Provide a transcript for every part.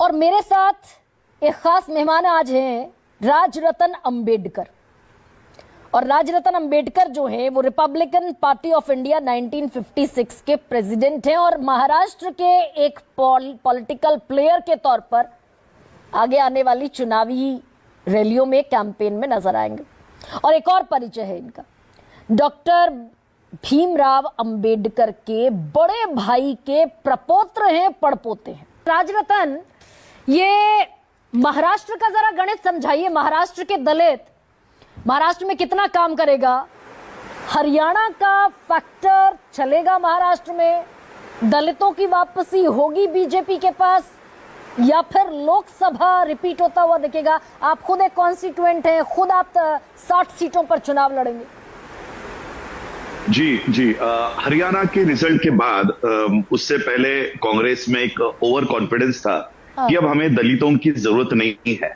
और मेरे साथ एक खास मेहमान आज हैं राजरतन अंबेडकर। और राजरतन अंबेडकर जो है वो रिपब्लिकन पार्टी ऑफ इंडिया 1956 के प्रेसिडेंट हैं और महाराष्ट्र के एक पॉलिटिकल प्लेयर के तौर पर आगे आने वाली चुनावी रैलियों में कैंपेन में नजर आएंगे। और एक और परिचय है इनका, डॉक्टर भीमराव अंबेडकर के बड़े भाई के प्रपौत्र हैं, पड़पोते हैं। राजरतन, ये महाराष्ट्र का जरा गणित समझाइए। महाराष्ट्र के दलित महाराष्ट्र में कितना काम करेगा? हरियाणा का फैक्टर चलेगा महाराष्ट्र में? दलितों की वापसी होगी बीजेपी के पास या फिर लोकसभा रिपीट होता हुआ दिखेगा? आप खुद एक कॉन्स्टिट्यूएंट हैं, खुद आप 60 सीटों पर चुनाव लड़ेंगे। जी हरियाणा के रिजल्ट के बाद उससे पहले कांग्रेस में एक ओवर कॉन्फिडेंस था कि अब हमें दलितों की जरूरत नहीं है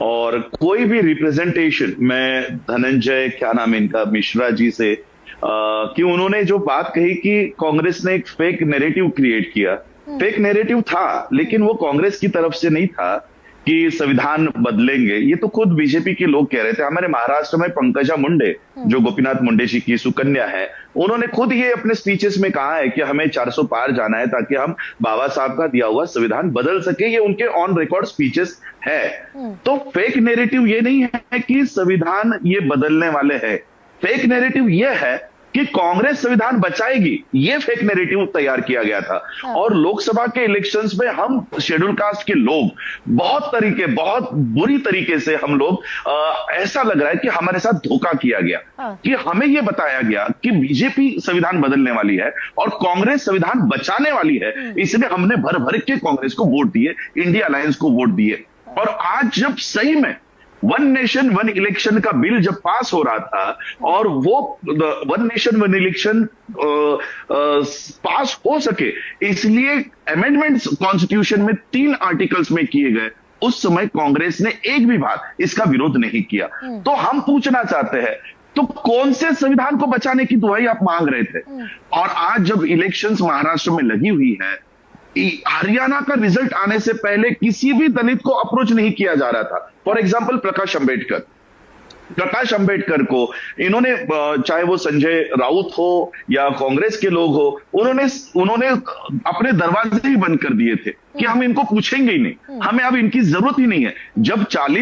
और कोई भी रिप्रेजेंटेशन, मैं धनंजय क्या नाम है इनका, मिश्रा जी से कि उन्होंने जो बात कही कि कांग्रेस ने एक फेक नैरेटिव क्रिएट किया। फेक नैरेटिव था लेकिन वो कांग्रेस की तरफ से नहीं था कि संविधान बदलेंगे। ये तो खुद बीजेपी के लोग कह रहे थे। हमारे महाराष्ट्र में पंकजा मुंडे, जो गोपीनाथ मुंडे जी की सुकन्या है, उन्होंने खुद ये अपने स्पीचेस में कहा है कि हमें 400 पार जाना है ताकि हम बाबा साहब का दिया हुआ संविधान बदल सके। ये उनके ऑन रिकॉर्ड स्पीचेस है। तो फेक नैरेटिव ये नहीं है कि संविधान ये बदलने वाले हैं। फेक नैरेटिव ये है कि कांग्रेस संविधान बचाएगी, ये फेक नैरेटिव तैयार किया गया था। और लोकसभा के इलेक्शंस में हम शेड्यूल कास्ट के लोग बहुत बुरी तरीके से हम लोग ऐसा लग रहा है कि हमारे साथ धोखा किया गया कि हमें यह बताया गया कि बीजेपी संविधान बदलने वाली है और कांग्रेस संविधान बचाने वाली है। इसलिए हमने भर भर के कांग्रेस को वोट दिए, इंडिया अलायंस को वोट दिए। और आज जब सही में वन नेशन वन इलेक्शन का बिल जब पास हो रहा था और वो वन नेशन वन इलेक्शन पास हो सके, इसलिए अमेंडमेंट्स कॉन्स्टिट्यूशन में 3 आर्टिकल्स में किए गए, उस समय कांग्रेस ने एक भी बार इसका विरोध नहीं किया। तो हम पूछना चाहते हैं, तो कौन से संविधान को बचाने की दुहाई आप मांग रहे थे? और आज जब इलेक्शंस महाराष्ट्र में लगी हुई है, हरियाणा का रिजल्ट आने से पहले किसी भी दलित को अप्रोच नहीं किया जा रहा था। फॉर एग्जांपल प्रकाश अंबेडकर को इन्होंने, चाहे वो संजय राउत हो या कांग्रेस के लोग हो, उन्होंने अपने दरवाजे ही बंद कर दिए थे कि हम इनको पूछेंगे ही नहीं, हमें अब इनकी जरूरत ही नहीं है। जब 40